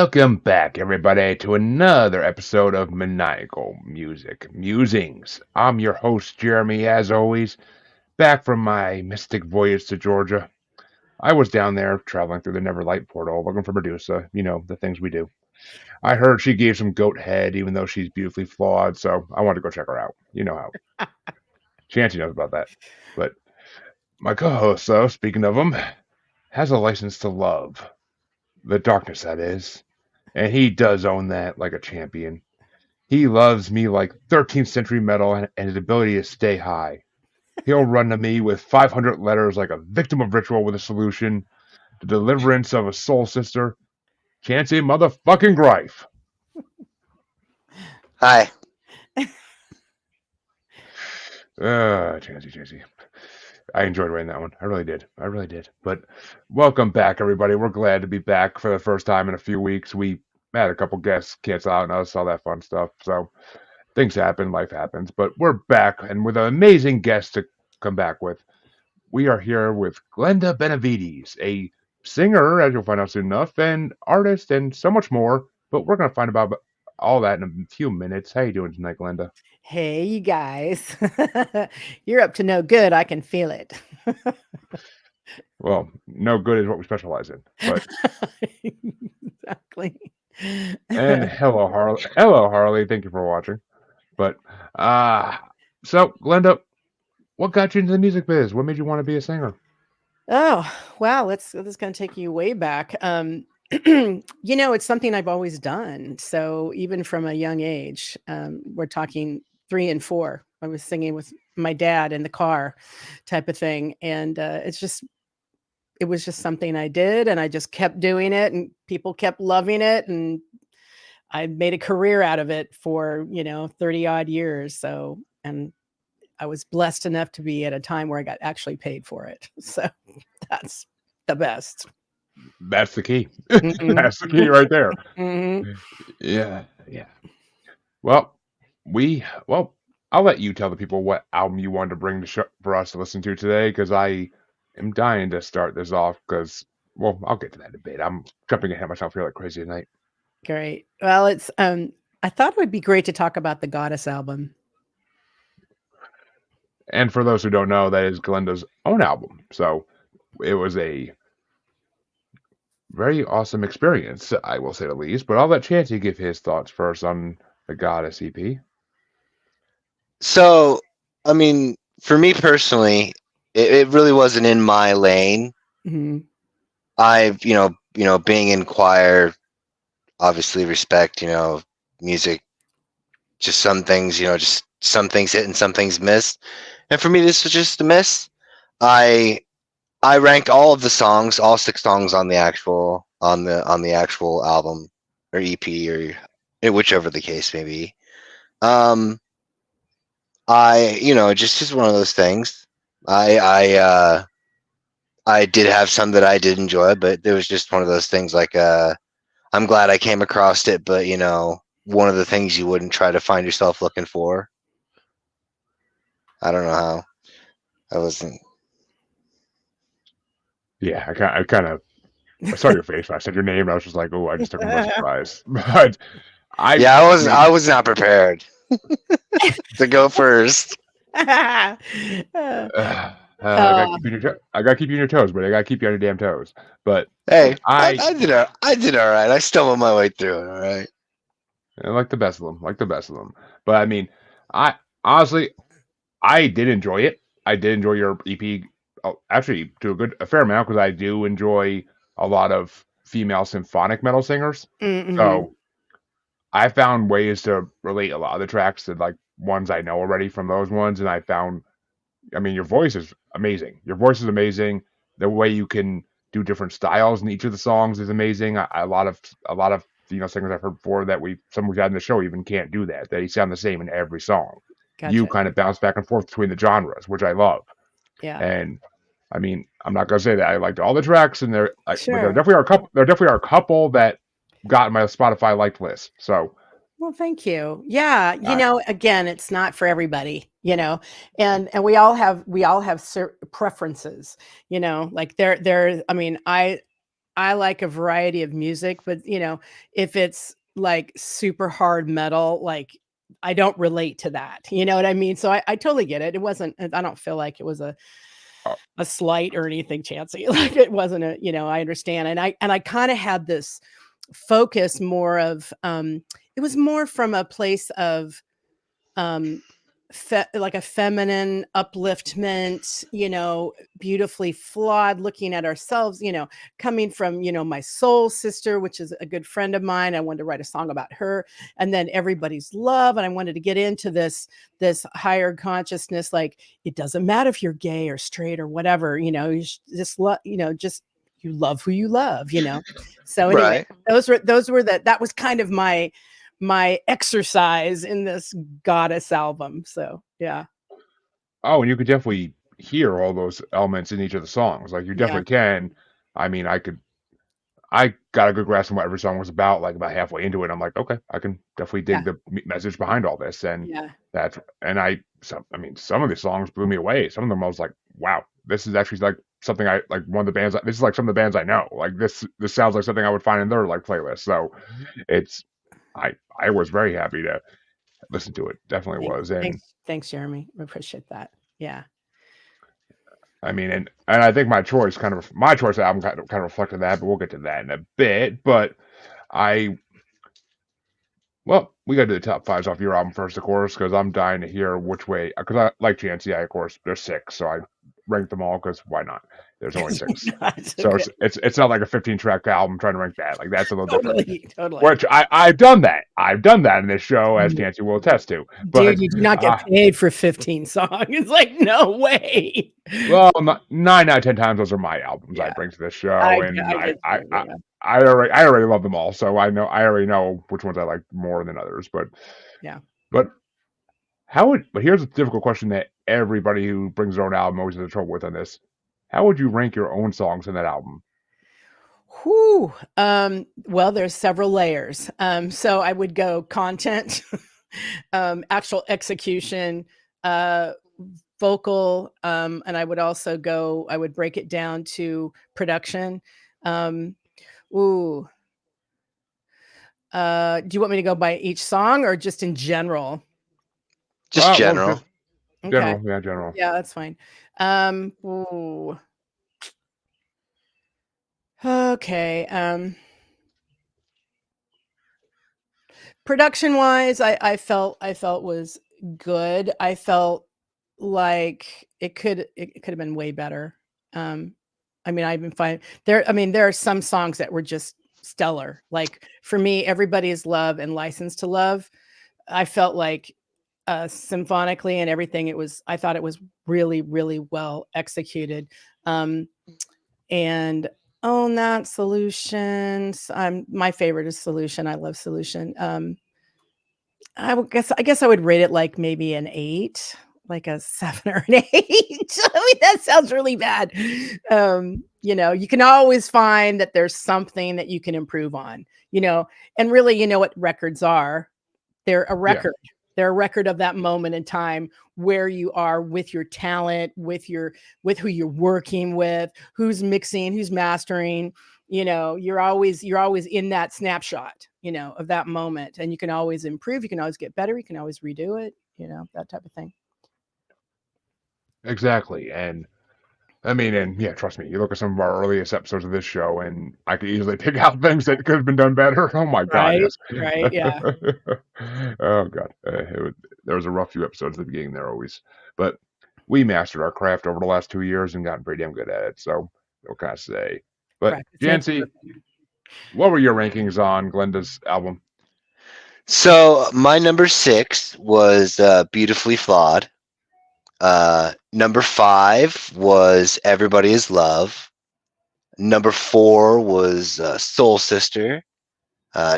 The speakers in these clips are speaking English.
Welcome back, everybody, to another episode of Maniacal Music Musings. I'm your host, Jeremy, as always, back from my mystic voyage to Georgia. I was down there traveling through the Neverlight portal looking for Medusa, the things we do. I heard she gave some goat head, even though she's beautifully flawed, so I wanted to go check her out. You know how. Chancy knows about that. But my co host, though, speaking of him, has a license to love. The darkness, that is. And he does own that like a champion. He loves me like 13th century metal and his ability to stay high. He'll run to me with 500 letters like a victim of ritual with a solution, the deliverance of a soul sister. Chancy motherfucking Greif. Hi. Chancy. I enjoyed writing that one. I really did. But welcome back, everybody. We're glad to be back for the first time in a few weeks. We had a couple guests cancel out and us, all that fun stuff. So things happen, life happens. But we're back and with an amazing guest to come back with. We are here with Glenda Benevides, a singer, as you'll find out soon enough, and artist, and so much more. But we're going to find about all that in a few minutes. How you doing tonight, Glenda? Hey, you guys. You're up to no good. I can feel it. Well, no good is what we specialize in. But Exactly. and hello, Harley. Hello, Harley. Thank you for watching. But so Glenda, what got you into the music biz? What made you want to be a singer? Oh, wow. This is going to take you way back. It's something I've always done. So even from a young age, we're talking 3 and 4. I was singing with my dad in the car, type of thing, and it was just something I did, and I just kept doing it, and people kept loving it, and I made a career out of it for 30 odd years. So, and I was blessed enough to be at a time where I got actually paid for it. So that's the best. That's the key. Mhm. That's the key right there. Mhm. Yeah. Well, I'll let you tell the people what album you wanted to bring to show for us to listen to today, because I am dying to start this off. Because, well, I'll get to that in a bit. I'm jumping ahead of myself here like crazy tonight. Great. Well, I thought it would be great to talk about the Goddess album. And for those who don't know, that is Glenda's own album. So it was a very awesome experience, I will say the least. But I'll let Chancey give his thoughts first on the Goddess EP. So, I mean, for me personally, it really wasn't in my lane. Mhm. I've, being in choir, obviously respect, music. Just some things, just some things hit and some things miss. And for me, this was just a miss. I ranked all of the songs, all 6 songs on the actual album or EP or whichever the case may be. Just one of those things. I did have some that I did enjoy, but it was just one of those things like I'm glad I came across it, but one of the things you wouldn't try to find yourself looking for. I don't know how. I wasn't. Yeah, I kind of I saw your face when I said your name, and I was just like, oh, I just took him by surprise. But I was not prepared to go first. I gotta keep you on I gotta keep you on your toes, but I gotta keep you on your damn toes. But Hey, I I did all right. I stumbled my way through it. All right. like the best of them, But I mean, I honestly, I did enjoy it. I did enjoy your EP, actually to a fair amount, because I do enjoy a lot of female symphonic metal singers. Mhm. So I found ways to relate a lot of the tracks to like ones I know already from those ones, and I mean, your voice is amazing. Your voice is amazing. The way you can do different styles in each of the songs is amazing. A lot of singers I've heard before that some we've had in the show even can't do that. They sound the same in every song. You Gotcha. kind of bounce back and forth between the genres, which I love. Yeah. And I mean, I'm not gonna say that I liked all the tracks, and but there Sure. definitely are a couple. There definitely are a couple that got in my Spotify liked list. So Well, thank you. Yeah, I again, it's not for everybody, and we all have preferences, like there. I mean, I like a variety of music, but if it's like super hard metal, like I don't relate to that. You know what I mean? So I totally get it. It wasn't. I don't feel like it was Oh, a slight or anything, Chancy. Like it wasn't I understand. And I kind of had this focus more of it was more from a place of um like a feminine upliftment, beautifully flawed, looking at ourselves, coming from, my soul sister, which is a good friend of mine. I wanted to write a song about her, and then everybody's love. And I wanted to get into this higher consciousness. Like, it doesn't matter if you're gay or straight or whatever, just love, just you love who you love. So anyway, Right. that was kind of my exercise in this goddess album. So yeah. oh, and you could definitely hear all those elements in each of the songs. Like you Yeah. definitely can. I mean, I got a good grasp on what every song was about, like about halfway into it. I'm like, okay, I can definitely dig Yeah. the message behind all this. And Yeah. I mean, some of the songs blew me away. Some of them I was like, wow, this is actually like something like one of the bands, this is like some of the bands I know. Like this sounds like something I would find in their like playlist. So it's, I was very happy to listen to it. Definitely Thanks. was. And Thanks, Jeremy. I appreciate that. Yeah. I mean, and I think my choice album kind of reflected that, but we'll get to that in a bit. But I Well, we got to do the top fives off your album first, of course, because I'm dying to hear which way. Because I like Chancy, of course, there's six, so I ranked them all because why not? There's only six, That's so okay. it's not like a 15-track album trying to rank that. Like that's a little different. Totally. Which I've done that. I've done that in this show, as Chancy will attest to. Dude, But you do not get paid for 15 songs. It's like, no way. well, 9 out of 10 times those are my albums I Yeah. bring to this show, and I get you. Yeah. I already love them all, so I already know which ones I like more than others. Yeah. But but here's a difficult question that everybody who brings their own album always has trouble with on this. How would you rank your own songs in that album? Whew. Well, there's several layers. So I would go content, actual execution, vocal, and I would also I would break it down to production. Ooh. Do you want me to go by each song or just in general? Just Well, general. just Okay. general. Yeah, that's fine. Ooh. Okay. Production wise, I felt was good. I felt like it could have been way better. I mean, I've been fine there. I mean, there are some songs that were just stellar. Like for me, Everybody's Love and License to Love. I felt like symphonically and everything. I thought it was really, really well executed. And oh, not Solutions. My favorite is Solution. I love Solution. I guess I would rate it like maybe an 8, like a 7 or an 8. I mean, that sounds really bad. You can always find that there's something that you can improve on, and really, what records are. They're a Yeah, record. They're a record of that moment in time where you are with your talent, with who you're working with, who's mixing, who's mastering. You're always in that snapshot, of that moment, and you can always improve. You can always get better. You can always redo it. That type of thing. exactly. And I mean, and yeah, trust me, you look at some of our earliest episodes of this show, and I could easily pick out things that could have been done better. Oh my God, Right. yes. Right. Yeah. Oh God, there was a rough few episodes at the beginning there always, but we mastered our craft over the last 2 years and gotten pretty damn good at it. So what can I say? But Practice makes Jancy, perfect. what were your rankings on Glenda's album? So my number 6 was Beautifully Flawed. Number 5 was Everybody Is Love. Number 4 was Soul Sister.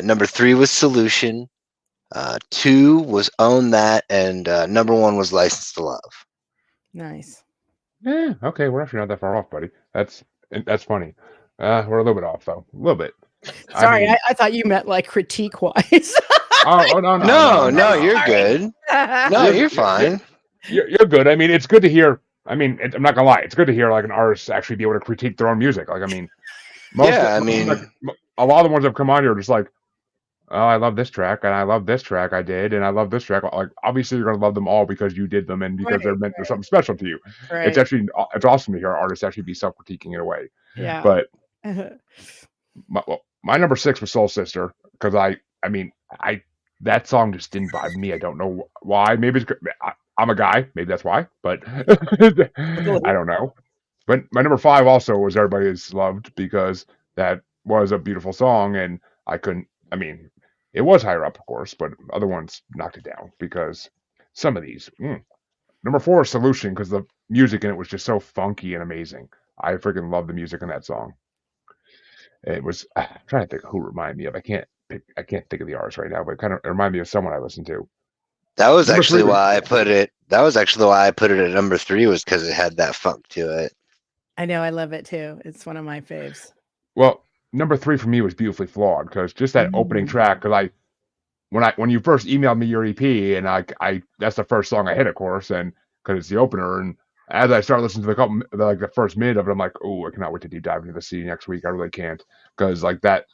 Number 3 was Solution. 2 was Own That, and number 1 was License to Love. Nice. Yeah, okay, we're actually not that far off, buddy. That's funny. We're a little bit off though, a little bit. Sorry, mean, I thought you meant like critique wise. oh no, No, you're Sorry. good. No, you're fine. You're good. I mean, it's good to hear. I mean, I'm not gonna lie, it's good to hear like an artist actually be able to critique their own music. Like, I mean, most Yeah, I like mean, a lot of the ones that have come on here are just like, oh, I love this track, and I love this track I did, and I love this track. Like, obviously, you're gonna love them all because you did them, and because Right, there's something special to you. It's right. actually it's awesome to hear artists actually be self-critiquing in a way. Yeah. But my number 6 was Soul Sister because I mean I that song just didn't vibe me. I don't know why. Maybe I'm a guy. Maybe that's why. But I don't know. But my number 5 also was Everybody's Loved because that was a beautiful song, and I couldn't. I mean, it was higher up, of course, but other ones knocked it down because some of these. Number 4 is Solution because the music in it was just so funky and amazing. I freaking love the music in that song. It was I'm trying to think who reminded me of. I can't think of the artist right now, but it reminded me of someone I listened to. that was Number 3 actually was why I put it. That was actually why I put it at number 3 was because it had that funk to it. I know, I love it too. It's one of my faves. well, number 3 for me was Beautifully Flawed because just that opening track. Because when you first emailed me your EP, and I that's the first song I hit, of course, and because it's the opener. And as I started listening to the first minute of it, I'm like, oh, I cannot wait to deep dive into the CD next week. I really can't because like that,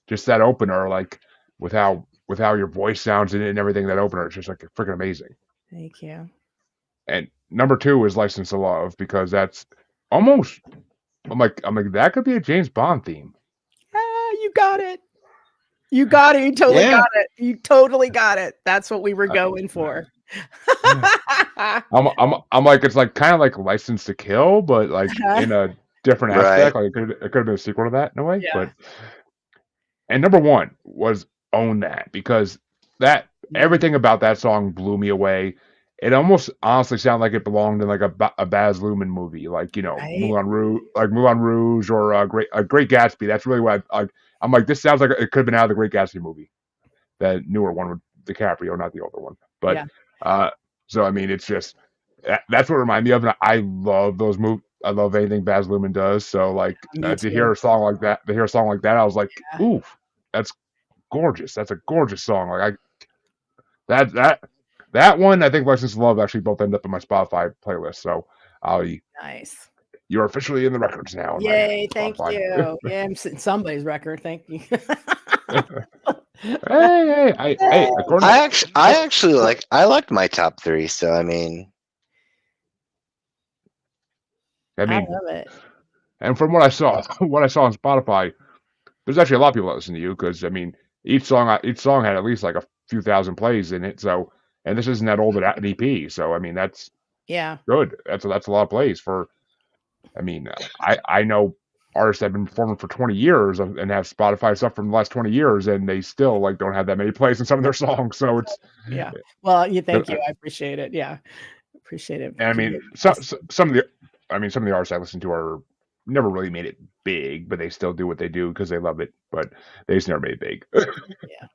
just that opener, like with how your voice sounds in it and everything, that opener, it's just like freaking amazing. Thank you. And number 2 is License to Love because that's almost I'm like that could be a James Bond theme. Ah, you got it. You got it. You totally Yeah. got it. You totally got it. That's what we were going for. I'm like it's like kind of like License to Kill, but like in a different Right. aspect. Like it could have been a sequel to that in a way. Yeah. But and number 1 was Own That because that everything about that song blew me away. It almost honestly sounded like it belonged in like a Baz Luhrmann movie, like Right. Moulin Rouge or Great Gatsby. That's really what I'm like. This sounds like it could have been out of the Great Gatsby movie, the newer one with DiCaprio, not the older one. But Yeah. so I mean, it's just that's what it reminded me of. And I love those movies. I love anything Baz Luhrmann does. So like Me to hear too. a song like that, I was like, Yeah. ooh, that's gorgeous. That's a gorgeous song. Like that one, I think License to Love actually both end up in my Spotify playlist. So Nice. you're officially in the records now in my Yay. Thank Spotify. you. Yeah, I'm sitting somebody's record. Thank you. Hey, according I liked my top 3. So I mean, I I mean, love it. and from what I saw, on Spotify, there's actually a lot of people that listen to you because I mean, each song had at least like a few thousand plays in it. So, and this isn't that old an EP. So, I mean, that's Yeah. good. That's a lot of plays for. I mean, I know artists that have been performing for 20 years and have Spotify stuff from the last 20 years, and they still like don't have that many plays in some of their songs. So it's Yeah. Well, thank you. I appreciate it. Yeah. Appreciate it. And I mean, some of the artists I listen to are never really made it big, but they still do what they do because they love it. But they just never made it big. Yeah.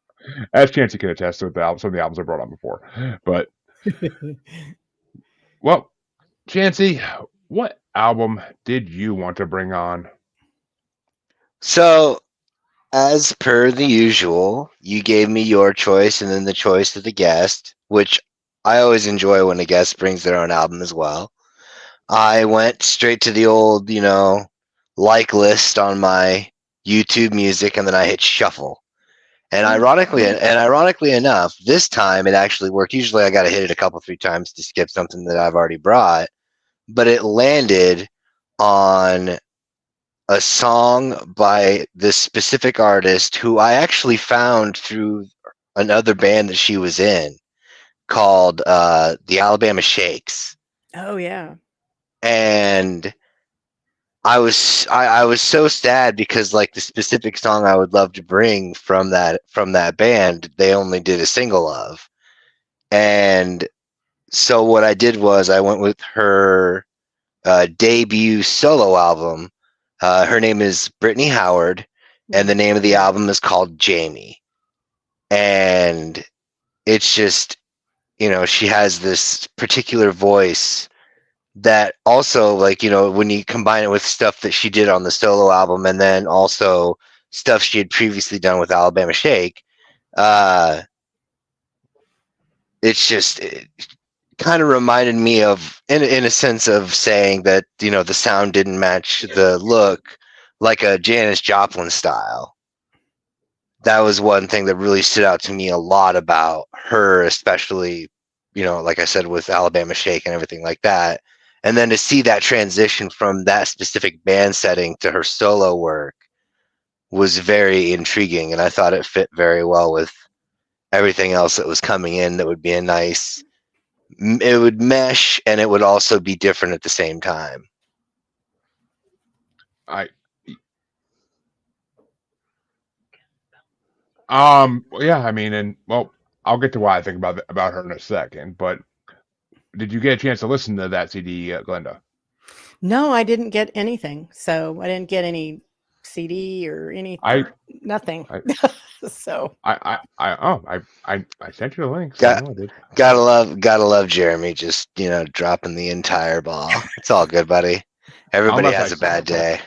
As Chancy can attest to with some of the albums I brought on before. But well, Chancy, what album did you want to bring on? so as per the usual, you gave me your choice and then the choice of the guest, which I always enjoy when a guest brings their own album as well. I went straight to the old, like list on my YouTube Music, and then I hit shuffle. And ironically enough, this time it actually worked. Usually I got to hit it a couple, 3 times to skip something that I've already brought, but it landed on a song by this specific artist who I actually found through another band that she was in called the Alabama Shakes. Oh yeah. And I was so sad because like the specific song I would love to bring from that band, they only did a single of. And so what I did was I went with her debut solo album. Her name is Brittany Howard, and the name of the album is called Jaime. And it's just, she has this particular voice that also, like, when you combine it with stuff that she did on the solo album and then also stuff she had previously done with Alabama Shake, it's just it kind of reminded me of, in a sense of saying that, the sound didn't match the look, like a Janis Joplin style. That was one thing that really stood out to me a lot about her, especially, like I said, with Alabama Shake and everything like that. And then to see that transition from that specific band setting to her solo work was very intriguing. And I thought it fit very well with everything else that was coming in. That would be it would mesh, and it would also be different at the same time. Yeah, I mean, and well, I'll get to why I think about her in a second. But did you get a chance to listen to that CD, Glenda? No, I didn't get anything. So I didn't get any CD or anything. Nothing. So I sent you the link. So Got, I did. gotta love Jeremy just dropping the entire ball. It's all good, buddy. Everybody has a bad day.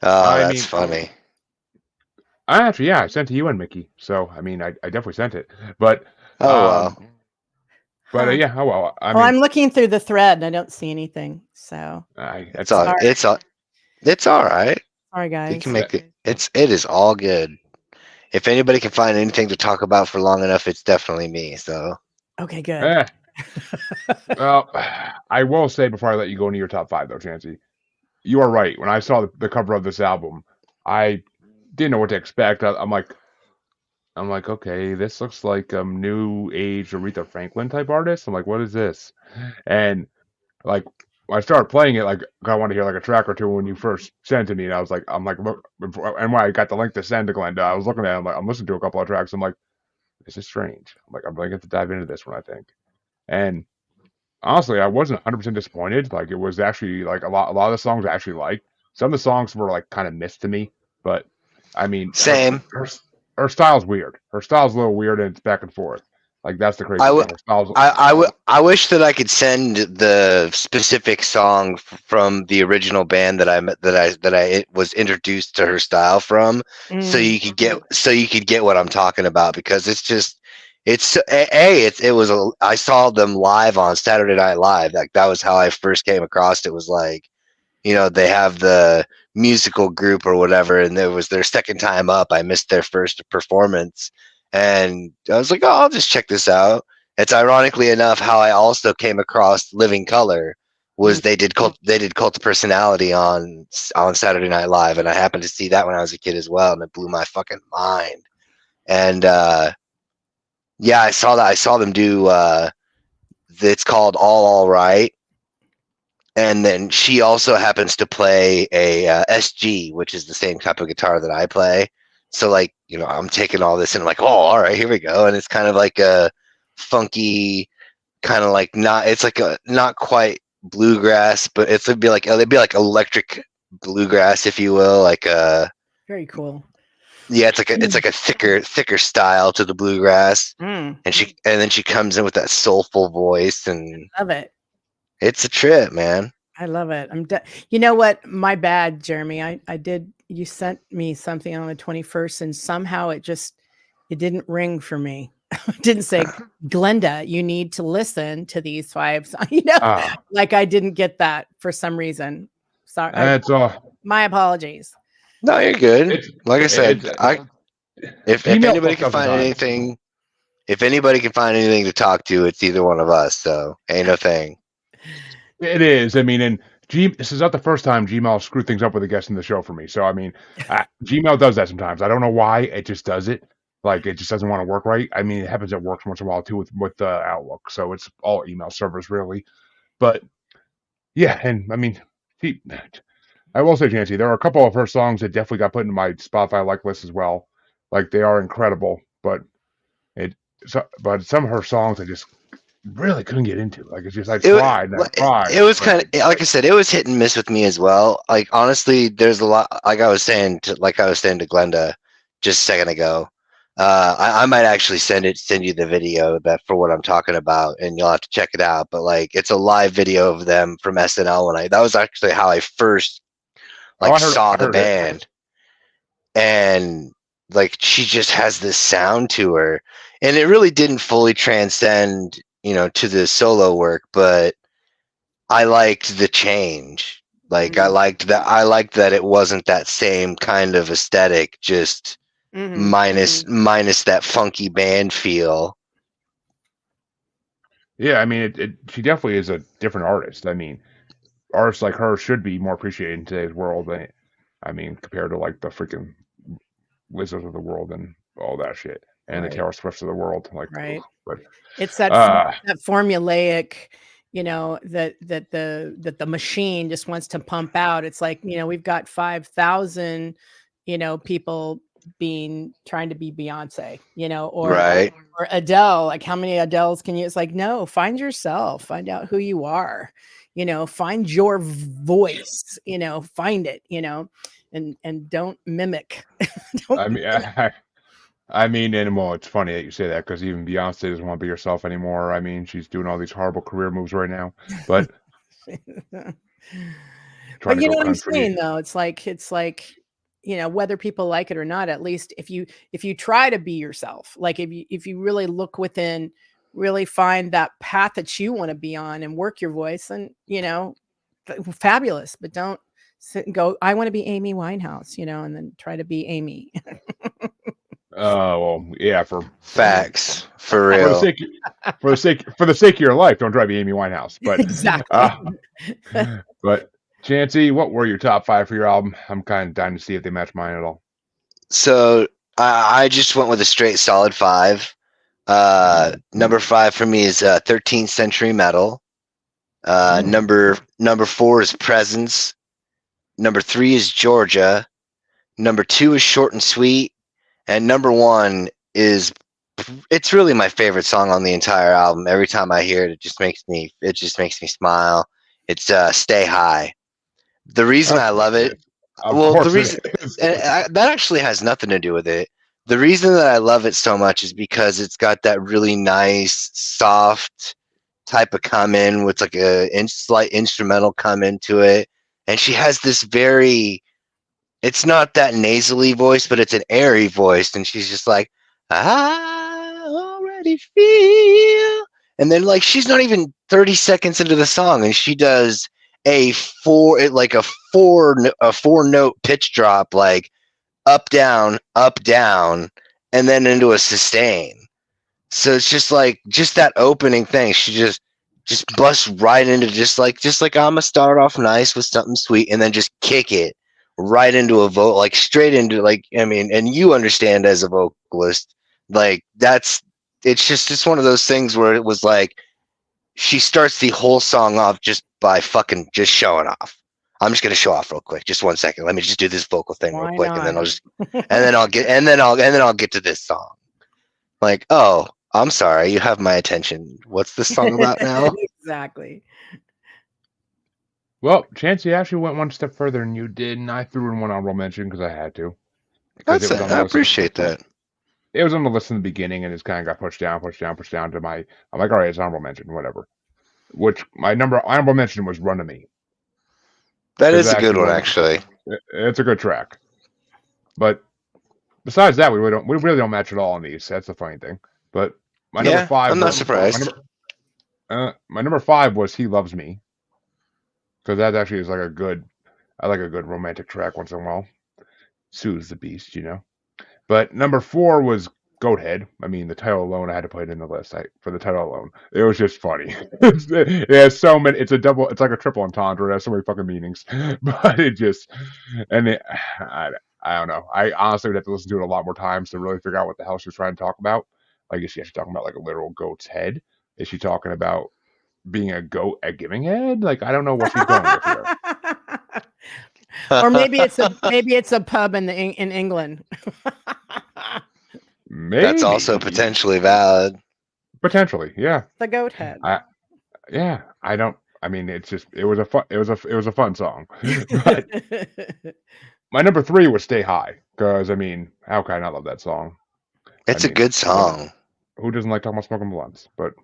Oh, that's funny. Actually, yeah, I sent to you and Mickey. So I mean, I definitely sent it. But well. But yeah, oh well. I'm looking through the thread and I don't see anything. So it's all right. Sorry, guys. You can make it. It is all good. If anybody can find anything to talk about for long enough, it's definitely me. So okay, good. Well, I will say before I let you go into your top 5, though, Chancy, you are right. When I saw the cover of this album, I didn't know what to expect. I'm like, okay, this looks like new age Aretha Franklin type artist. I'm like, what is this? And like when I started playing it, like I wanted to hear like a track or two when you first sent it to me, and I'm like, look, and when I got the link to send to Glenda, I was looking at it, I'm listening to a couple of tracks. I'm like, this is strange. I'm like, I'm going to get to dive into this one, I think. And honestly, I wasn't 100% disappointed. Like it was actually like a lot of the songs I actually liked. Some of the songs were like kind of missed to me, but I mean, same. Her style's weird. Her style's a little weird, and it's back and forth. Like that's the crazy thing. Her style's. I wish that I could send the specific song from the original band that I was introduced to her style from, so you could get what I'm talking about, because it's just. I saw them live on Saturday Night Live. Like that was how I first came across it. Was like, they have the musical group or whatever, and it was their second time up. I missed their first performance, and I was like, oh, I'll just check this out. It's ironically enough how I also came across Living Color. Was they did Cult of Personality on Saturday Night Live, and I happened to see that when I was a kid as well, and it blew my fucking mind. And yeah, I saw that. I saw them do. It's called All Right, and then she also happens to play a SG, which is the same type of guitar that I play. So like, I'm taking all this and I'm like, oh, all right, here we go. And it's kind of like a funky, kind of like it's like a not quite bluegrass, but it'd be like electric bluegrass, if you will, like very cool. Yeah, it's like a thicker style to the bluegrass, and then she comes in with that soulful voice, and love it. It's a trip, man. I love it. You know what? My bad, Jeremy. You sent me something on the 21st, and somehow it didn't ring for me. It didn't say, Glenda, you need to listen to these 5. Like I didn't get that for some reason. Sorry. That's my apologies. No, you're good. Like I said, if anybody can find anything, to talk to, it's either one of us. So ain't no thing. It is. I mean, and this is not the first time Gmail screwed things up with a guest in the show for me. So I mean, Gmail does that sometimes. I don't know why. It just does it. Like it just doesn't want to work right. I mean, it happens at work once in a while too with Outlook. So it's all email servers really. But yeah, and I mean, I will say, Chancy, there are a couple of her songs that definitely got put in my Spotify like list as well. Like they are incredible, but some of her songs I just really couldn't get into. Like it's just I tried. It was kind of like I said, it was hit and miss with me as well. Like honestly, there's a lot. Like I was saying to Glenda just a second ago. I might actually send you the video for what I'm talking about, and you'll have to check it out. But like, it's a live video of them from SNL that was actually how I first saw the band. And like, she just has this sound to her, and it really didn't fully transcend, to the solo work, but I liked the change. Like I liked that. I liked that it wasn't that same kind of aesthetic, just minus that funky band feel. Yeah, I mean, she definitely is a different artist. I mean, artists like her should be more appreciated in today's world. I mean, compared to like the freaking Lizards of the world and all that shit, and the Right. Taylor Swifts of the world. Like, Right. but It's that that formulaic, that the machine just wants to pump out. It's like, we've got 5,000, people trying to be Beyonce, Right. or Adele. Like, how many Adeles can you? It's like, no, find yourself, find out who you are, find your voice, find it, and don't mimic. I mean, and well, it's funny that you say that because even Beyonce doesn't want to be herself anymore. I mean, she's doing all these horrible career moves right now, but trying But to you go know what I'm country. saying, though? It's like, whether people like it or not, at least if you try to be yourself, like if you really look within, really find that path that you want to be on and work your voice, and fabulous. But don't sit and go, I want to be Amy Winehouse, and then try to be Amy. Well, yeah, for Facts. For for real. the sake of your life, don't try to be Amy Winehouse. But Exactly. But Chancy, what were your top 5 for your album? I'm kind of dying to see if they match mine at all. So I just went with a straight solid 5. Number 5 for me is 13th Century Metal. Number 4 is Presence. Number 3 is Georgia. Number 2 is Short and Sweet. And number 1 is, it's really my favorite song on the entire album. Every time I hear it, it just makes me smile. It's Stay High. The reason I love it, the reason that actually has nothing to do with it. The reason that I love it so much is because it's got that really nice, soft type of come in with like a slight instrumental come into it. And she has this very, it's not that nasally voice, but it's an airy voice. And she's just like, I already feel. And then like, she's not even 30 seconds into the song and she does a four note pitch drop, like up, down, and then into a sustain. So it's just like, just that opening thing. She just busts right into just like I'm gonna start off nice with something sweet and then just kick it right into a vote, like straight into, like, I mean, and you understand as a vocalist, like it's one of those things where it was like she starts the whole song off just by fucking just showing off. I'm just gonna show off real quick. Just 1 second. Let me just do this vocal thing real quick, and then I'll get to this song. Like, oh, I'm sorry, you have my attention. What's this song about now? Exactly. Well, Chancey actually went one step further than you did, and I threw in one honorable mention because I had to. I appreciate that. It was on the list in the beginning, and it's kind of got pushed down to my. I'm like, all right, it's honorable mention, whatever. Which my honorable mention was "Run to Me." That is a good one, actually. It's a good track, but besides that, we really don't match at all on these. That's the funny thing. But my number 5. I'm not surprised. My number 5 was "He Loves Me," because that actually is like I like a good romantic track once in a while. Soothes the beast, But number 4 was Goathead. I mean, the title alone, I had to put it in the list. For the title alone, it was just funny. It has so many. It's like a triple entendre. It has so many fucking meanings. But I don't know. I honestly would have to listen to it a lot more times to really figure out what the hell she's trying to talk about. Like, is she actually talking about like a literal goat's head? Is she talking about being a goat at giving head? Like, I don't know what she's going with here. Or maybe it's a pub in England. Maybe. That's also potentially valid. Potentially, yeah. The goat head. Yeah, I don't. I mean, it was a fun song. But my number 3 was "Stay High" because I mean, how can I not love that song? It's a good song. Who doesn't like talking about smoking blunts? But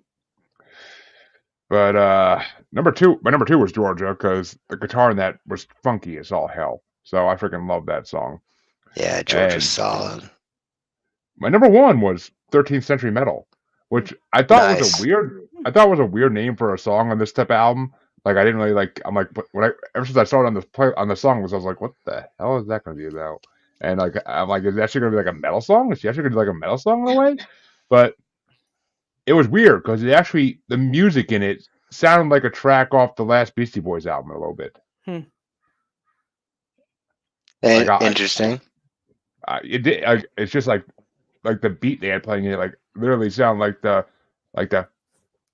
my number 2 was Georgia because the guitar in that was funky as all hell. So I freaking love that song. Yeah, Georgia's solid. My number 1 was 13th Century Metal, which I thought was a weird name for a song on this type of album. Like I didn't really like. I'm like ever since I saw it on the on the song was I was like, what the hell is that going to be about? And like I'm like, is it actually going to be like a metal song? Is she actually going to do like a metal song in a way? But it was weird because it actually the music in it sounded like a track off the last Beastie Boys album a little bit. Hmm. Like Interesting. it did. It's just like the beat they had playing it like literally sound like the like kind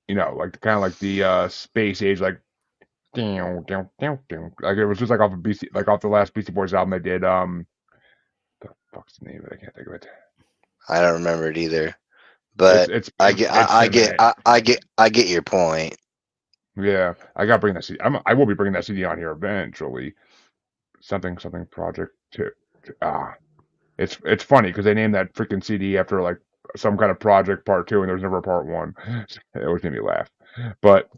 of like the space age like like it was just like off of BC like off the last Beastie Boys album they did the fuck's the name of it? I can't think of it. I don't remember it either, It's but it's I it's, get, it's I him in get, it. I get your point. Yeah, I got to bring that CD. I will be bringing that CD on here eventually. Something project two. It's funny because they named that freaking CD after like some kind of project part two, and there's never a part one. It always made me laugh. But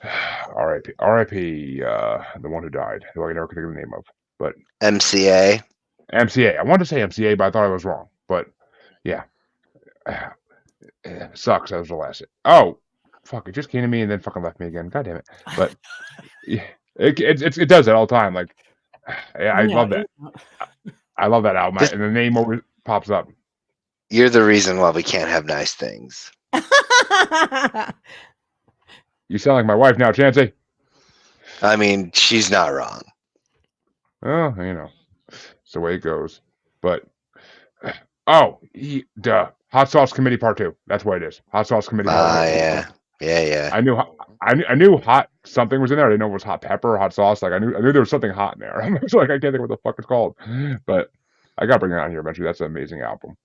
R.I.P. The one who died, who I never could think of the name of. But MCA. MCA. I wanted to say MCA, but I thought I was wrong. But yeah, sucks. That was the last. Oh, fuck! It just came to me and then fucking left me again. God damn it! But yeah, it does that all the time. Like, I love that. I love that album, This, and the name always pops up. you're the reason why we can't have nice things. You sound like my wife now, Chancy. I mean, she's not wrong. Oh, it's the way it goes. But duh, Hot Sauce Committee Part Two. That's what it is. Hot Sauce Committee Part Two. Yeah. I knew hot something was in there. I didn't know it was hot pepper or hot sauce. Like I knew there was something hot in there. I was like, I can't think what the fuck it's called. But I gotta bring it on here eventually. That's an amazing album.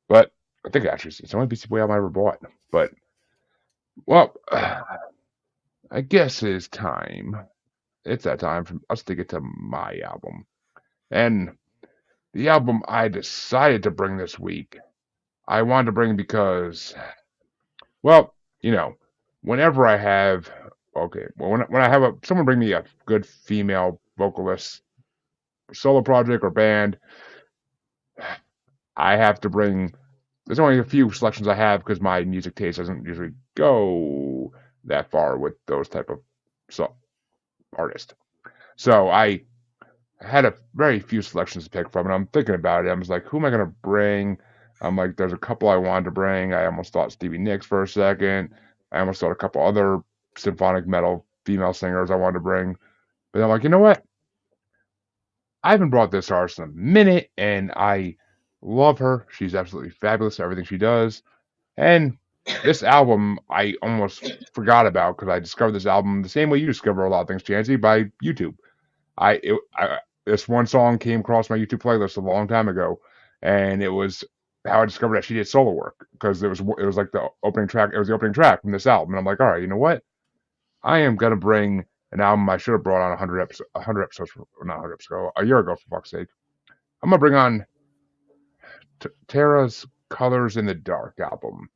But I think actually it's the only Beastie Boy album I ever bought. But well, I guess it's time. It's that time for us to get to my album. And the album I decided to bring this week, I wanted to bring because, well, whenever I have, when I have someone bring me a good female vocalist, solo project or band, I have to bring. There's only a few selections I have because my music taste doesn't usually go that far with those type of artists. So I had a very few selections to pick from, and I'm thinking about it. I was like, who am I gonna bring? I'm like, there's a couple I wanted to bring. I almost thought Stevie Nicks for a second. I almost thought a couple other symphonic metal female singers I wanted to bring. But I'm like, you know what? I haven't brought this artist in a minute, and I love her. She's absolutely fabulous at everything she does. And this album, I almost forgot about because I discovered this album the same way you discover a lot of things, Chancey, by YouTube. This one song came across my YouTube playlist a long time ago, and it was how I discovered that she did solo work because it was like the opening track. It was the opening track from this album, and I'm like, all right, you know what? I am gonna bring an album I should have brought on 100 episodes, not 100 episodes ago, a year ago, for fuck's sake. I'm gonna bring on Tara's "Colors in the Dark" album,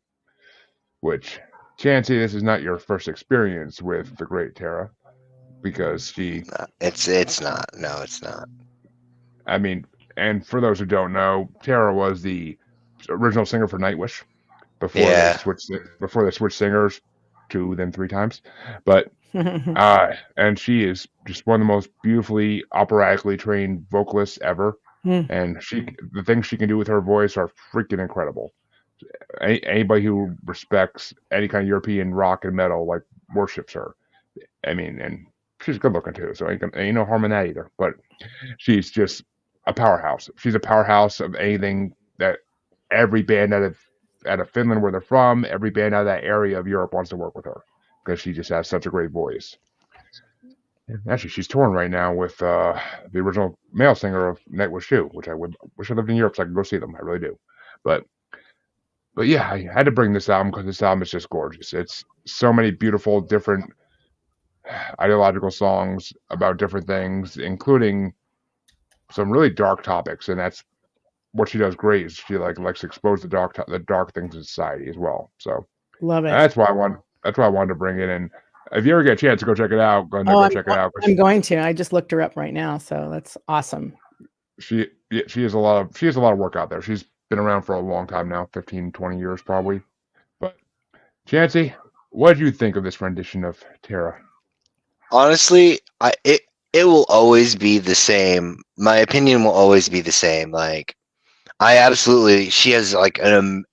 which, Chancey, this is not your first experience with the great Tara, because It's not. No, it's not. I mean, and for those who don't know, Tara was the original singer for Nightwish before they switched singers 2 then 3 times. But and she is just one of the most beautifully operatically trained vocalists ever. And the things she can do with her voice are freaking incredible. Anybody who respects any kind of European rock and metal like worships her. I mean, and she's good looking too, so ain't no harm in that either. But she's just a powerhouse. She's a powerhouse of anything that every band out of Finland, where they're from, every band out of that area of Europe wants to work with her because she just has such a great voice. Actually, she's touring right now with the original male singer of Nightwish 2, which I wish I lived in Europe so I could go see them. I really do. But yeah, I had to bring this album because this album is just gorgeous. It's so many beautiful, different ideological songs about different things, including some really dark topics, and that's what she does great. Is she likes to expose the dark things in society as well. So love it. That's why I wanted to bring it in. If you ever get a chance to go check it out, go check it out. I'm going to. I just looked her up right now, so that's awesome. She has a lot of work out there. She's been around for a long time now, 15, 20 years probably. But Chancy, what did you think of this rendition of Tara? Honestly, it will always be the same. My opinion will always be the same. Like she has like an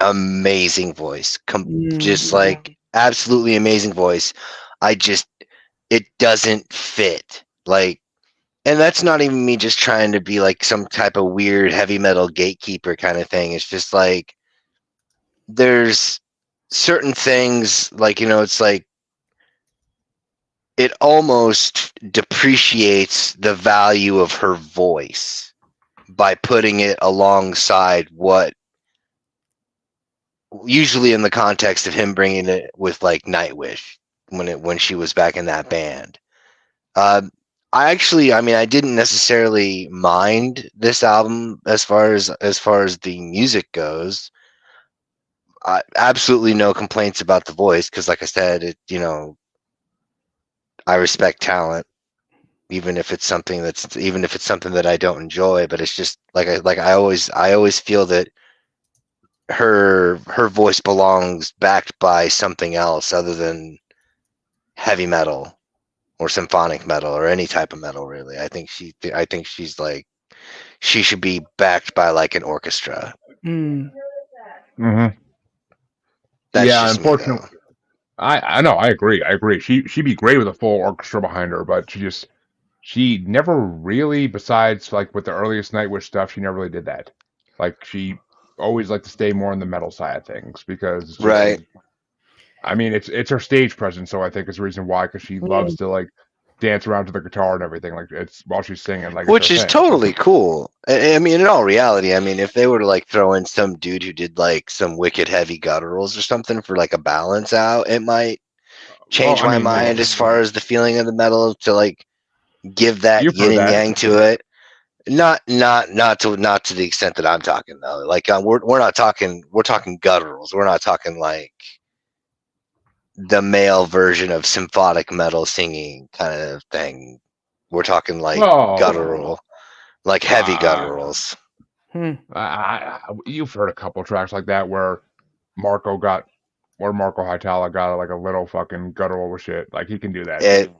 amazing voice. Just like absolutely amazing voice. It doesn't fit. Like, and that's not even me just trying to be like some type of weird heavy metal gatekeeper kind of thing. It's just like there's certain things like, it's like it almost depreciates the value of her voice by putting it alongside what usually in the context of him bringing it with like Nightwish when she was back in that band. I didn't necessarily mind this album as far as the music goes. Absolutely no complaints about the voice because, like I said, I respect talent, even if it's something that I don't enjoy. But it's just I always feel that her voice belongs backed by something else other than heavy metal or symphonic metal or any type of metal. Really, I think she's like she should be backed by like an orchestra. Mm-hmm. That's Yeah, just me though. unfortunately, I know, I agree. She'd be great with a full orchestra behind her, but she never really, besides like with the earliest Nightwish stuff, she never really did that. Like she always liked to stay more on the metal side of things because it's just Right. she's. I mean, it's her stage presence, so I think it's the reason why, because she loves to like dance around to the guitar and everything, like it's while she's singing, like it's her Which is thing. So totally cool. I mean, in all reality, I mean, if they were to like throw in some dude who did like some wicked heavy gutturals or something for like a balance out, it might well, change I my mean, mind as far as the feeling of the metal to like give that you've yin heard and that. yang to it. Not to the extent that I'm talking though. Like we're not talking. We're talking gutturals. We're not talking like the male version of symphonic metal singing kind of thing. We're talking like Well, guttural, like heavy gutturals. you've heard a couple tracks like that where Marco Hightower got like a little fucking guttural shit. Like he can do that. It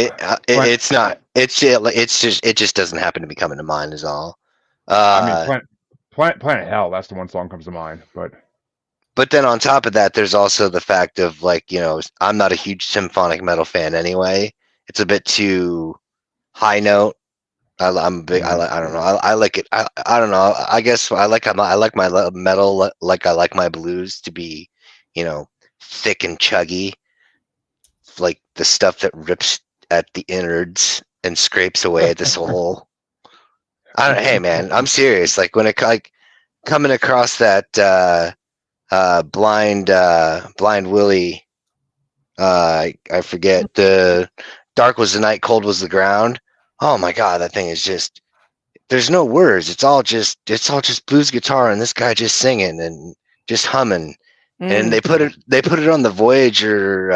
Plant, it's not. It just doesn't happen to be coming to mind is all. I mean, Uh, Planet Hell. That's the one song comes to mind. but then on top of that, there's also the fact of like I'm not a huge symphonic metal fan anyway. It's a bit too high note. I'm big. I don't know. I like it. I don't know. I guess I like my metal like I like my blues to be, thick and chuggy, like the stuff that rips at the innards and scrapes away at the soul. I don't. Hey man, I'm serious. Like when it like coming across that blind Willie. I forget the dark was the night, cold was the ground. Oh my god, that thing is just there's no words. It's all just blues guitar and this guy just singing and just humming. And they put it on the Voyager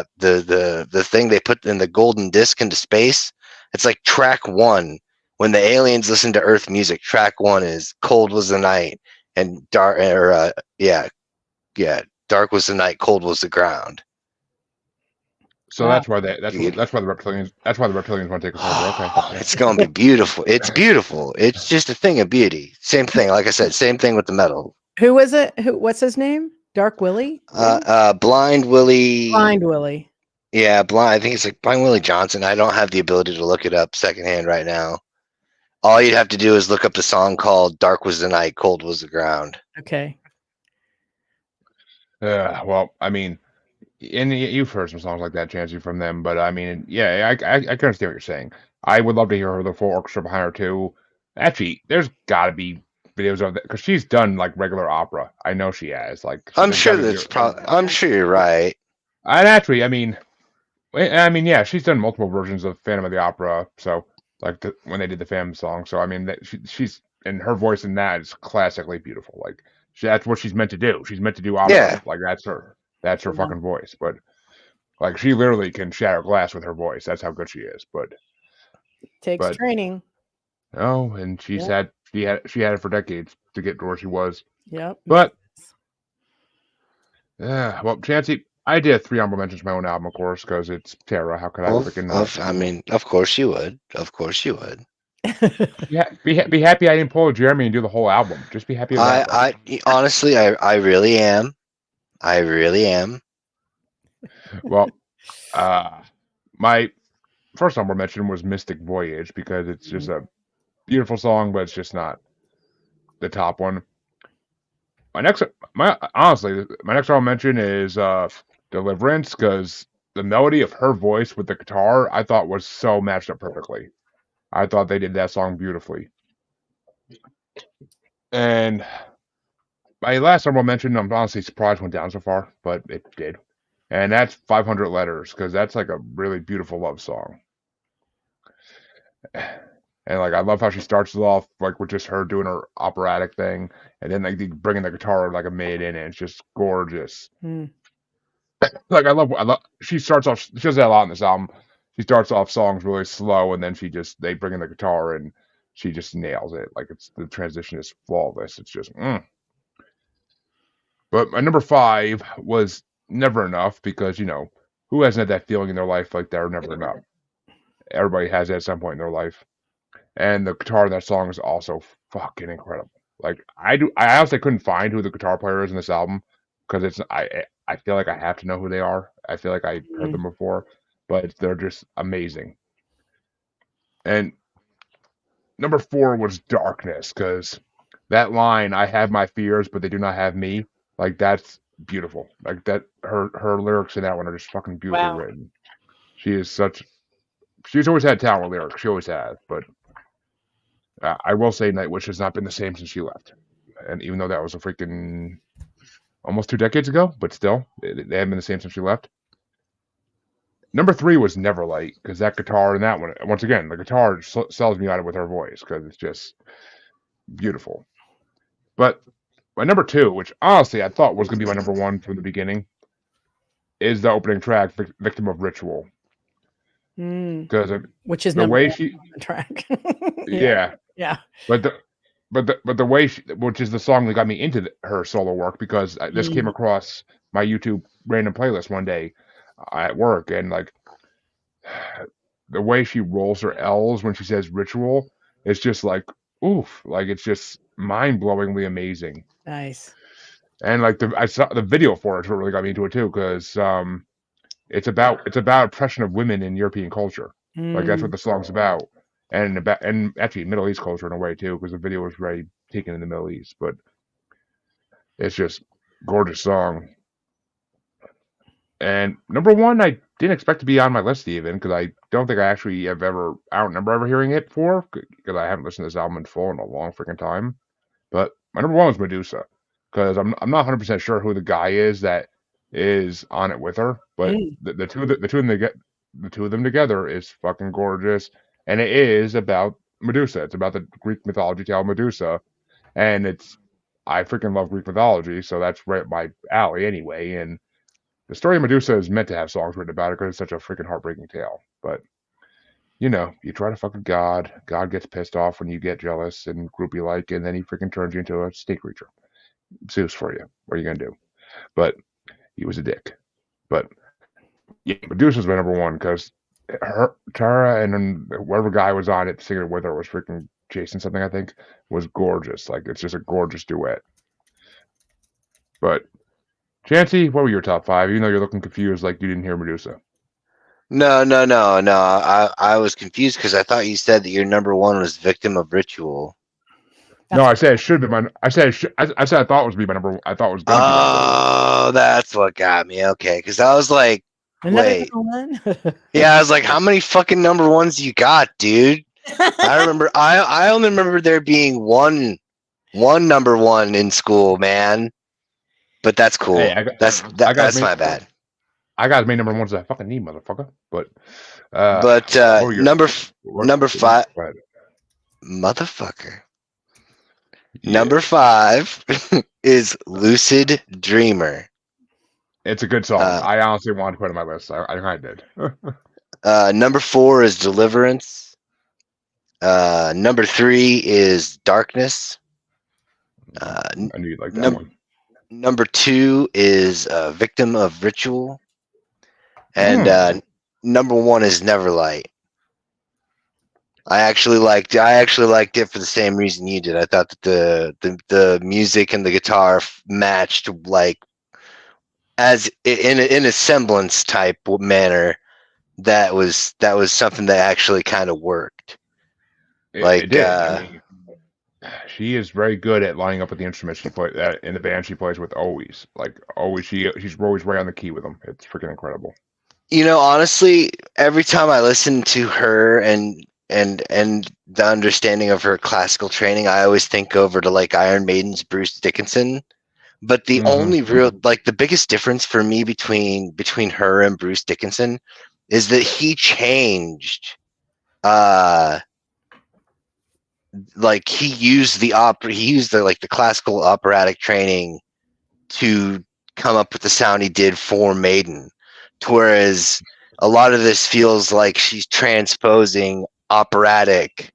the thing they put in the golden disc into space. It's like track 1. When the aliens listen to Earth music, track 1 is "Cold Was the Night" and dark or yeah, "Dark was the night, cold was the ground." So Wow. that's why the reptilians want to take us over. Okay. It's gonna be beautiful. It's beautiful. It's just a thing of beauty. Same thing, like I said, same thing with the metal. Who was it? What's his name? Dark Willie? Blind Willie. Blind Willie. Yeah, blind. I think it's like Blind Willie Johnson. I don't have the ability to look it up secondhand right now. All you'd have to do is look up the song called "Dark Was the Night, Cold Was the Ground." Okay. Well, I mean, and you've heard some songs like that, Chancey, from them, but I mean, yeah, I can understand what you're saying. I would love to hear her the full orchestra behind her too. Actually, there's got to be videos of that because she's done like regular opera. I know she has. Like, I'm there's got sure to be. that's probably. I'm sure you're right. And actually, I mean, yeah, she's done multiple versions of Phantom of the Opera. So, like when they did the Phantom song. So, I mean, she's and her voice in that is classically beautiful. Like, that's what she's meant to do. She's meant to do opera. Yeah. Like, that's her. That's her Yeah. fucking voice. But like, she literally can shatter glass with her voice. That's how good she is. Takes But training. no, and Yep. she had it for decades to get to where she was. Yep. But well, Chancey, I did 3 honorable mentions my own album, of course, because it's Tara. How could I freaking not? I mean, of course you would. Of course you would. Be happy I didn't pull Jeremy and do the whole album. Just be happy of that. I honestly, I really am. I really am. Well, my first honorable mention was Mystic Voyage because it's just a beautiful song, but it's just not the top one. Honestly, my next honorable mention is Deliverance because the melody of her voice with the guitar I thought was so matched up perfectly. I thought they did that song beautifully. And my last honorable mention, I'm honestly surprised went down so far, but it did. And that's 500 Letters because that's like a really beautiful love song. And like I love how she starts it off like with just her doing her operatic thing, and then like bringing the guitar like a minute in, and it's just gorgeous. Like I love she starts off. She does that a lot in this album. She starts off songs really slow, and then they bring in the guitar, and she just nails it. Like the transition is flawless. It's just. But my number 5 was Never Enough because who hasn't had that feeling in their life like they're never enough. Everybody has it at some point in their life. And the guitar in that song is also fucking incredible. Like I honestly couldn't find who the guitar player is in this album because I feel like I have to know who they are. I feel like I heard them before, but they're just amazing. And number 4 was Darkness because that line, I have my fears, but they do not have me. Like that's beautiful. Like that her lyrics in that one are just fucking beautifully written. She's always had talent with lyrics. She always has, but I will say Nightwish has not been the same since she left. And even though that was a freaking almost 2 decades ago, but still, they haven't been the same since she left. Number 3 was Neverlight because that guitar in that one, once again, the guitar sells me on it with her voice because it's just beautiful. But my number 2, which honestly I thought was going to be my number 1 from the beginning, is the opening track, Victim of Ritual. Because which is the way she track. yeah. But the way which is the song that got me into her solo work because this came across my YouTube random playlist one day at work, and like the way she rolls her L's when she says ritual, it's just like oof, like it's just mind-blowingly amazing. Nice. And like I saw the video for it, what really got me into it too, because it's about oppression of women in European culture. Like that's what the song's about. And actually Middle East culture in a way too, because the video was very taken in the Middle East. But it's just gorgeous song. And number 1, I didn't expect to be on my list even, because I don't think I actually I don't remember ever hearing it before, because I haven't listened to this album in full in a long freaking time. But my number 1 was Medusa, because I'm not 100% sure who the guy is that is on it with her, but the two of them together is fucking gorgeous. And it is about Medusa. It's about the Greek mythology tale Medusa. And I freaking love Greek mythology, so that's right up my alley anyway. And the story of Medusa is meant to have songs written about it because it's such a freaking heartbreaking tale. But, you try to fuck a god. God gets pissed off when you get jealous and groupie-like, and then he freaking turns you into a snake creature. Zeus for you. What are you going to do? But he was a dick. But, yeah, Medusa's my number 1 because Tara and then whatever guy was on it singing with her was freaking Jason something, I think, was gorgeous. Like, it's just a gorgeous duet. But, Chancy, what were your top 5? Even though you're looking confused like you didn't hear Medusa. No. I was confused because I thought you said that your number 1 was Victim of Ritual. No, I said it should be my. I said I thought it was be my number. I thought it was going to be my number 1. Oh, that's what got me. Okay, because I was like, wait. One? Yeah, I was like, how many fucking number 1s you got, dude? I remember. I only remember there being one number 1 in school, man. But that's cool. Hey, that's my bad. I got as many number 1s as I fucking need, motherfucker. But number 5, motherfucker. Yeah. Number 5 is Lucid Dreamer. It's a good song. I honestly wanted to put it on my list. I did. Number 4 is Deliverance. Number 3 is Darkness. I knew you'd like that one. Number 2 is Victim of Ritual, and number 1 is Neverlight. I actually liked it for the same reason you did. I thought that the music and the guitar matched like as in a semblance type manner. That was something that actually kind of worked. It did. I mean, she is very good at lining up with the instruments she plays in the band she plays with. Always, like always, she's always right on the key with them. It's freaking incredible. Honestly, every time I listen to her and the understanding of her classical training, I always think over to like Iron Maiden's Bruce Dickinson. But the only real, like, the biggest difference for me between her and Bruce Dickinson is that he changed, like he used the classical operatic training to come up with the sound he did for Maiden, whereas a lot of this feels like she's transposing operatic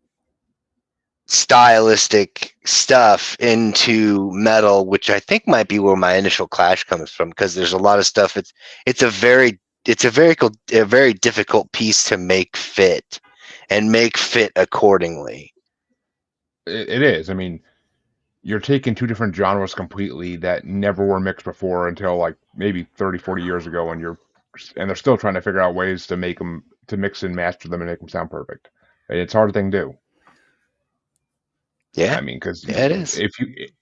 stylistic stuff into metal, which I think might be where my initial clash comes from, because there's a lot of stuff. It's a very difficult piece to make fit accordingly. It is. I mean, you're taking two different genres completely that never were mixed before until like maybe 30, 40 years ago, and they're still trying to figure out ways to make them to mix and master them and make them sound perfect. And it's a hard thing to do. Yeah, I mean, because yeah, it is.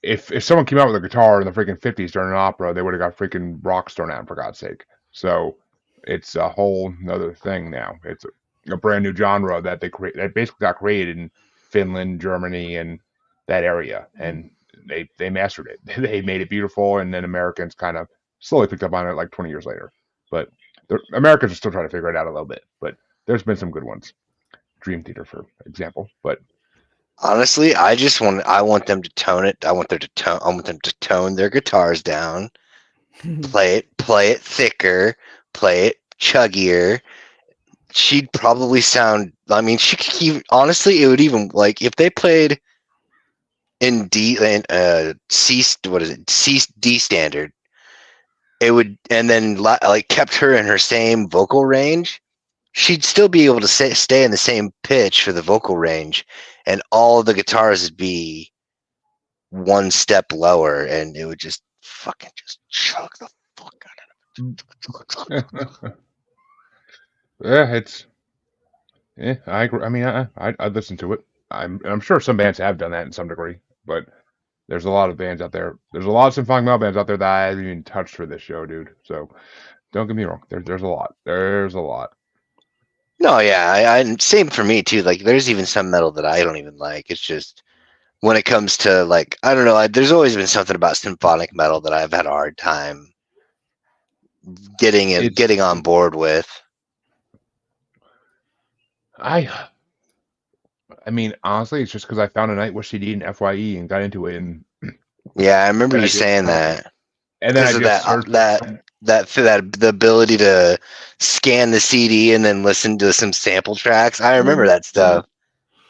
if someone came out with a guitar in the freaking 50s during an opera, they would have got freaking rocks thrown at them, for God's sake. So it's a whole another thing now. It's a brand new genre that that basically got created in Finland, Germany, and that area, and they mastered it. They made it beautiful, and then Americans kind of slowly picked up on it like 20 years later. But the Americans are still trying to figure it out a little bit. But there's been some good ones. Dream Theater, for example. But Honestly, I want them to tone it. I want them to tone their guitars down, play it thicker, play it chuggier. She'd probably sound. I mean, she could keep. Honestly, it would even like if they played in D and C. What is it? C D standard. It would, and then like kept her in her same vocal range. She'd still be able to stay in the same pitch for the vocal range, and all of the guitars would be one step lower, and it would just fucking just chug the fuck out of it. yeah, I agree. I mean, I'd listen to it. I'm sure some bands have done that in some degree, but there's a lot of bands out there. There's a lot of symphonic metal bands out there that I haven't even touched for this show, dude. So don't get me wrong. There's a lot. There's a lot. No, yeah, I same for me too. Like, there's even some metal that I don't even like. It's just when it comes to like, I don't know. There's always been something about symphonic metal that I've had a hard time It's getting on board with. I I mean, honestly, it's just because I found a Nightwish CD in FYE and got into it, and Yeah, I remember then you I just saying that and then I because of just searched. that the ability to scan the CD and then listen to some sample tracks. I remember that stuff.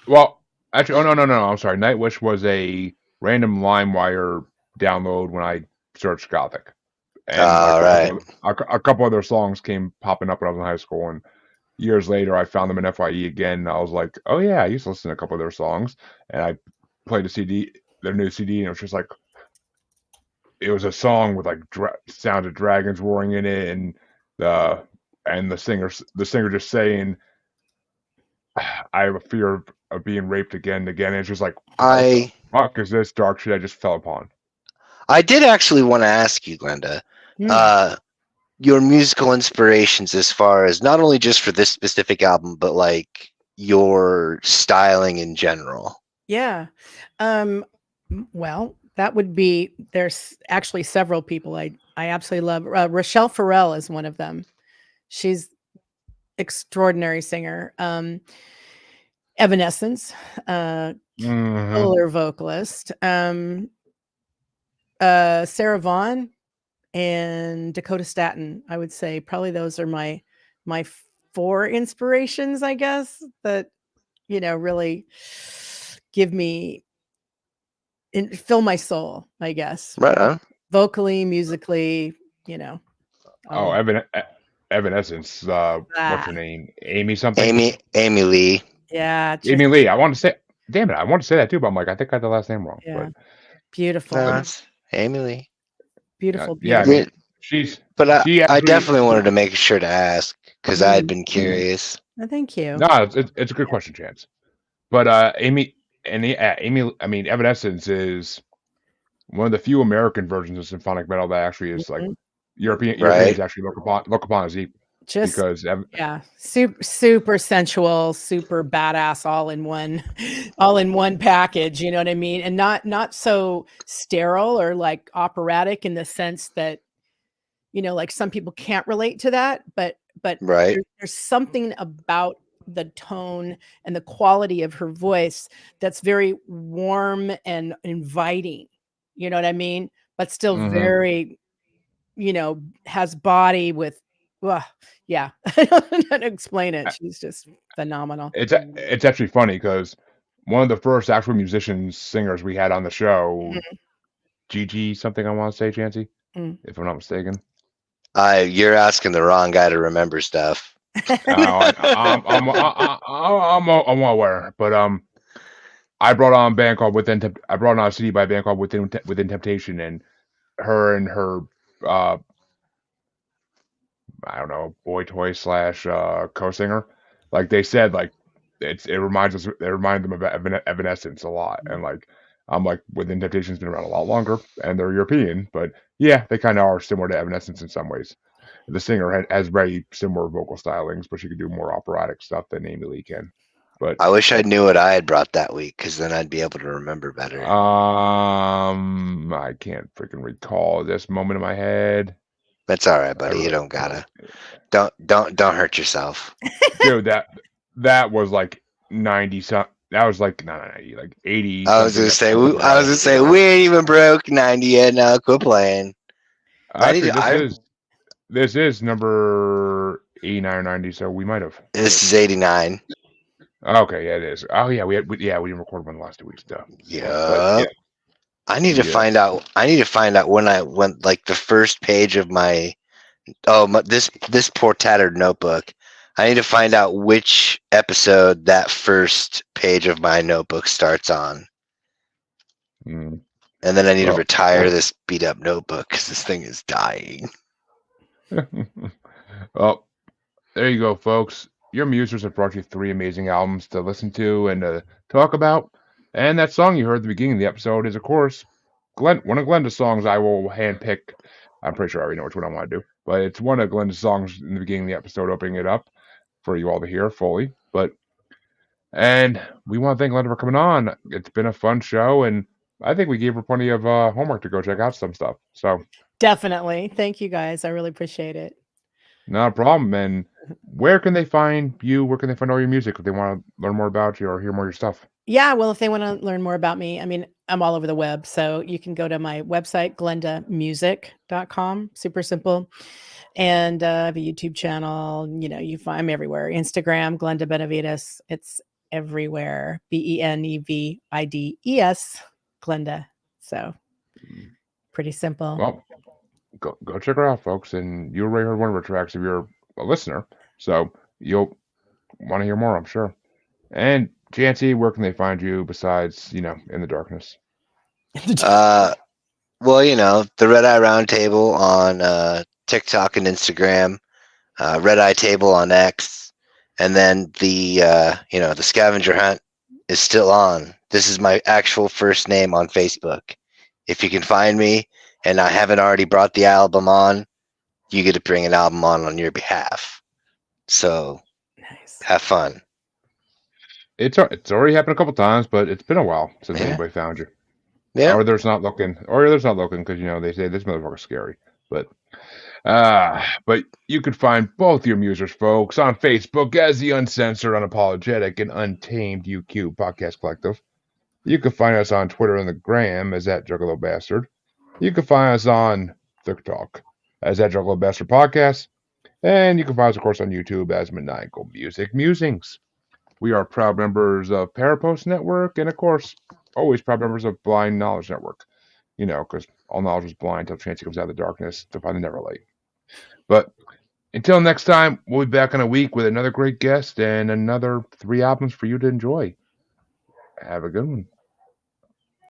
Well, actually, oh no, I'm sorry. Nightwish was a random LimeWire download when I searched Gothic, and All right. a couple other songs came popping up when I was in high school, and years later I found them in FYE again. And I was like, oh yeah, I used to listen to a couple of their songs, and I played their new CD, and it was just like it was a song with like sound of dragons roaring in it, and the the singer just saying, I have a fear of being raped again and again. And it's just like, what the I fuck is this dark shit I just fell upon? did actually want to ask you, Glenda, your musical inspirations as far as not only just for this specific album, but like your styling in general. Yeah. Well, that would be there's actually several people I absolutely love. Rochelle Farrell is one of them. She's extraordinary singer. Evanescence, killer vocalist. Sarah Vaughan and Dakota Staton. I would say probably those are my four inspirations, I guess, that really give me fill my soul, I guess. Right on. vocally, musically, you know, Oh, all Evanescence. What's ah, her name? Amy something. Amy Lee. yeah, just Amy Lee. I want to say. Damn it! I want to say that too, but I'm like, I think I got the last name wrong. yeah, But beautiful, No, but it's Amy Lee. beautiful, yeah, I beautiful. mean, Yeah, she's but she I actually. definitely wanted to make sure to ask because I had Mm, been curious. thank you. No, it's a good question, Chance. But Amy and Amy. I mean, Evanescence is one of the few American versions of symphonic metal that actually is like Mhm. Europeans Right. actually look upon as equal Just because yeah, super sensual, super badass, all in one, all in one package. You know what I mean? And not so sterile or like operatic in the sense that like some people can't relate to that, but Right. there's something about the tone and the quality of her voice that's very warm and inviting. You know what I mean? But still mhm. very has body with ugh, yeah. I don't know how to explain it. She's just phenomenal. It's actually funny because one of the first actual musicians singers we had on the show, Mhm, Gigi something I want to say, Chancy, mm. if I'm not mistaken. You're asking the wrong guy to remember stuff. I'm aware, but I brought on a band called I brought on a CD by a band called Within Temptation, and her and her uh I don't know, boy toy slash co-singer. Like they said, like it reminds them of Evanescence a lot, and like I'm like Within Temptation's been around a lot longer, and they're European, but yeah, they kind of are similar to Evanescence in some ways. The singer has very similar vocal stylings, but she could do more operatic stuff than Amy Lee can. But I wish I knew what I had brought that week because then I'd be able to remember better. I can't freaking recall this moment in my head. That's all right, I buddy. You really, don't gotta. Don't hurt yourself. dude, that was like 90 something. That was like not 90, like 80 I was something gonna say. episodes I was ago. gonna say we ain't even broke 90 yet. Now quit playing. I need. Actually, this I is this is number 89 or 90, so we might have. This is 89. Okay, yeah, it is. Oh yeah, we didn't record one the last 2 weeks, stuff. But Yup. yeah, I need to yeah. find out. I need to find out when I went like the first page of my this poor tattered notebook. I need to find out which episode that first page of my notebook starts on, Mm. and then I need to Well, retire this beat up notebook because this thing is dying. well, there you go, folks. Your musers have brought you 3 amazing albums to listen to and to talk about. And that song you heard at the beginning of the episode is, of course, one of Glenda's songs I will handpick. I'm pretty sure I already know which one I want to do, but it's one of Glenda's songs in the beginning of the episode, opening it up for you all to hear fully. And we want to thank Glenda for coming on. It's been a fun show, and I think we gave her plenty of homework to go check out some stuff. So, Definitely. Thank you guys. I really appreciate it. not a problem. And where can they find you? Where can they find all your music if they want to learn more about you or hear more of your stuff? Yeah, well, if they want to learn more about me, I mean, I'm all over the web. So you can go to my website, glendamusic.com. Super simple. And I have a YouTube channel. You find me everywhere. Instagram, Glenda Benevides. It's everywhere. Benevides, Glenda. So pretty simple. Well, go check her out, folks. And you already heard one of her tracks if you're a listener. So you'll want to hear more, I'm sure. And Jancy, where can they find you besides, in the darkness? Uh, well, the Red Eye Roundtable on TikTok and Instagram, Red Eye Table on X, and then the Scavenger Hunt is still on. This is my actual first name on Facebook. If you can find me and I haven't already brought the album on, you get to bring an album on your behalf. So Nice. have fun. It's already happened a couple times, but it's been a while since Yeah. anybody found you. Yeah. Or there's not looking, because they say this motherfucker's scary. But you could find both your musers, folks, on Facebook as the Uncensored, Unapologetic, and Untamed UQ Podcast Collective. You can find us on Twitter and the Gram as that Juggalo Bastard. You can find us on TikTok as that Juggalo Bastard Podcast. And you can find us, of course, on YouTube as Maniacal Music Musings. We are proud members of Parapost Network and, of course, always proud members of Blind Knowledge Network. because all knowledge is blind until Chancy comes out of the darkness to find the never light. But until next time, we'll be back in a week with another great guest and another 3 albums for you to enjoy. Have a good one.